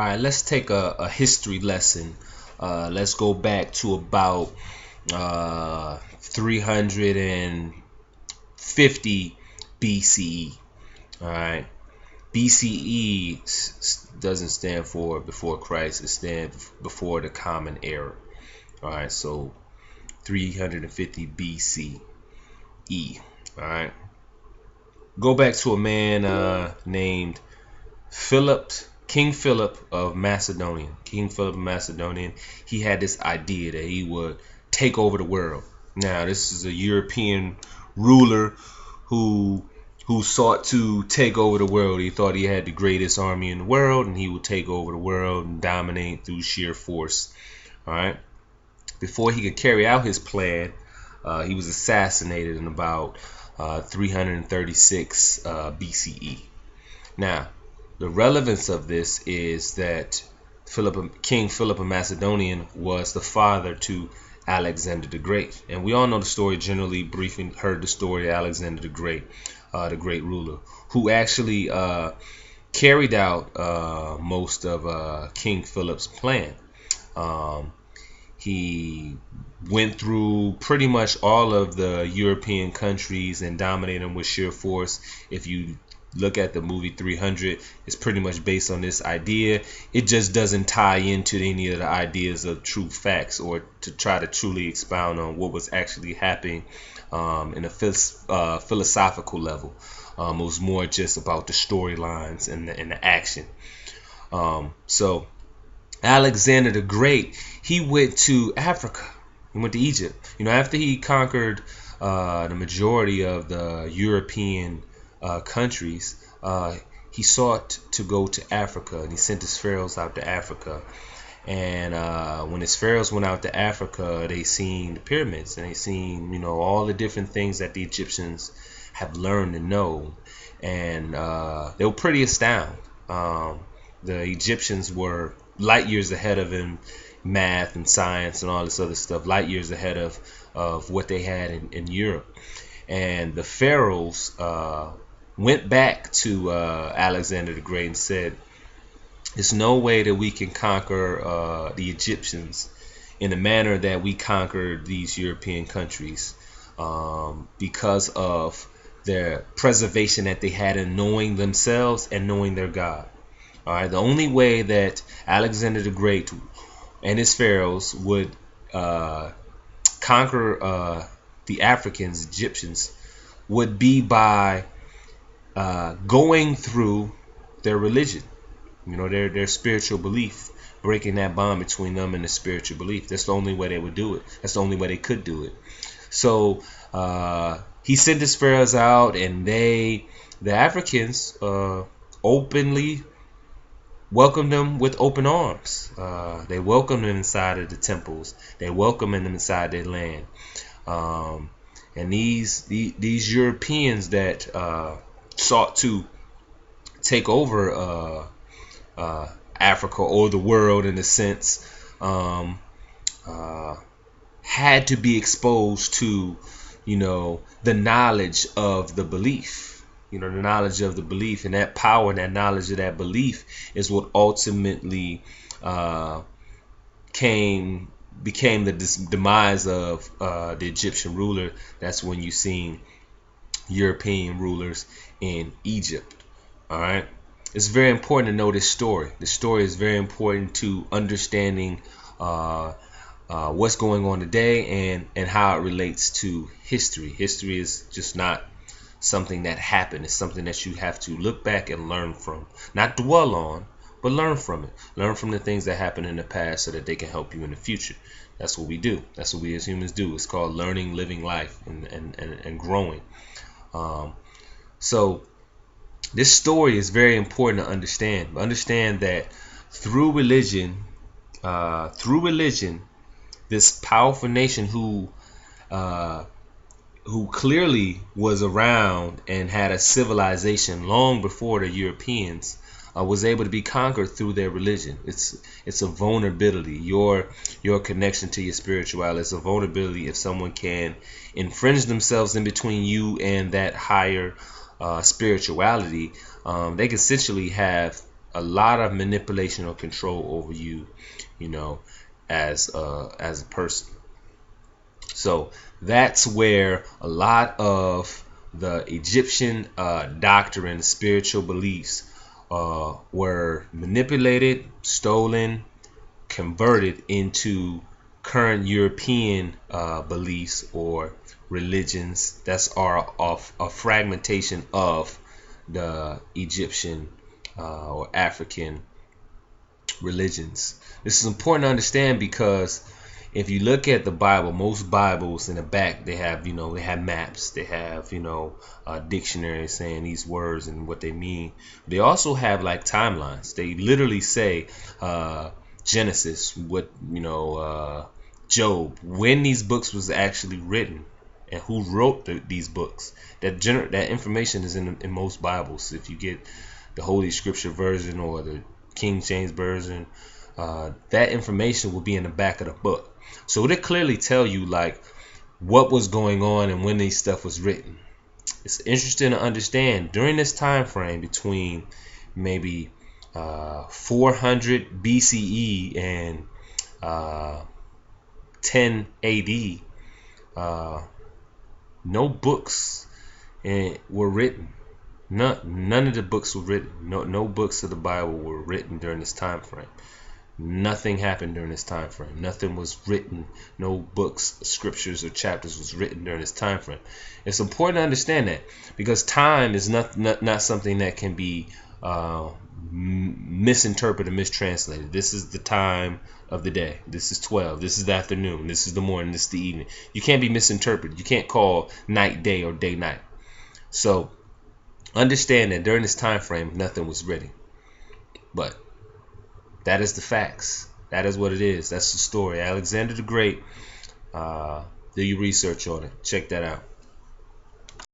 All right, let's take a history lesson. Let's go back to about 350 BCE. All right, BCE doesn't stand for before Christ; it stands before the Common Era. All right, so 350 BCE. All right, go back to a man named Philip, King Philip of Macedonia. King Philip of Macedonian. He had this idea that he would take over the world. Now, this is a European ruler who sought to take over the world. He thought he had the greatest army in the world, and he would take over the world and dominate through sheer force. All right. Before he could carry out his plan, he was assassinated in about 336 BCE. Now, the relevance of this is that King Philip of Macedonian was the father to Alexander the Great. And we all know the story, generally briefly heard the story of Alexander the Great ruler, who actually carried out most of King Philip's plan. He went through pretty much all of the European countries and dominated them with sheer force. If you look at the movie 300, it's pretty much based on this idea. It just doesn't tie into any of the ideas of true facts or to try to truly expound on what was actually happening in a philosophical level. It was more just about the storylines and the action. So Alexander the Great, he went to Africa. He went to Egypt. After he conquered the majority of the European countries, he sought to go to Africa, and he sent his pharaohs out to Africa. And when his pharaohs went out to Africa, they seen the pyramids, and they seen all the different things that the Egyptians have learned and know, and they were pretty astounded. The Egyptians were light years ahead of him, math and science and all this other stuff, light years ahead of what they had in Europe. And the pharaohs went back to Alexander the Great and said, there's no way that we can conquer the Egyptians in the manner that we conquered these European countries because of their preservation that they had in knowing themselves and knowing their God. All right, the only way that Alexander the Great and his pharaohs would conquer the Africans, Egyptians, would be by going through their religion, their spiritual belief, breaking that bond between them and the spiritual belief. That's the only way they would do it. That's the only way they could do it. So he sent his pharaohs out, and the Africans, openly welcomed them with open arms. They welcomed them inside of the temples. They welcomed them inside their land. And these Europeans that sought to take over Africa or the world in a sense had to be exposed to the knowledge of the belief. The knowledge of the belief, and that power and that knowledge of that belief is what ultimately became the demise of the Egyptian ruler. That's when you seen European rulers in Egypt. All right, it's very important to know this story. The story is very important to understanding what's going on today and how it relates to history. History is just not something that happened. It's something that you have to look back and learn from. Not dwell on, but learn from it. Learn from the things that happened in the past so that they can help you in the future. That's what we do. That's what we as humans do. It's called learning, living life, and growing. So this story is very important to understand. Understand that through religion, this powerful nation who clearly was around and had a civilization long before the Europeans, was able to be conquered through their religion. It's a vulnerability. Your connection to your spirituality is a vulnerability. If someone can infringe themselves in between you and that higher spirituality, they can essentially have a lot of manipulation or control over you, you know, as a person. So that's where a lot of the Egyptian doctrine, spiritual beliefs, were manipulated, stolen, converted into current European beliefs or religions that are of a fragmentation of the Egyptian or African religions. This is important to understand because if you look at the Bible, most Bibles in the back they have, they have maps, they have, dictionaries saying these words and what they mean. They also have like timelines. They literally say Genesis, Job, when these books was actually written and who wrote these books. That information is in most Bibles. If you get the Holy Scripture version or the King James version, that information will be in the back of the book. So they clearly tell you like what was going on and when this stuff was written. It's interesting to understand during this time frame between maybe 400 BCE and 10 AD, no books were written. None of the books were written. No books of the Bible were written during this time frame. Nothing happened during this time frame. Nothing was written. No books, scriptures, or chapters was written during this time frame. It's important to understand that because time is not something that can be misinterpreted, mistranslated. This is the time of the day. This is 12. This is the afternoon. This is the morning. This is the evening. You can't be misinterpreted. You can't call night day or day night. So understand that during this time frame, nothing was written. But that is the facts. That is what it is. That's the story. Alexander the Great. Do your research on it. Check that out.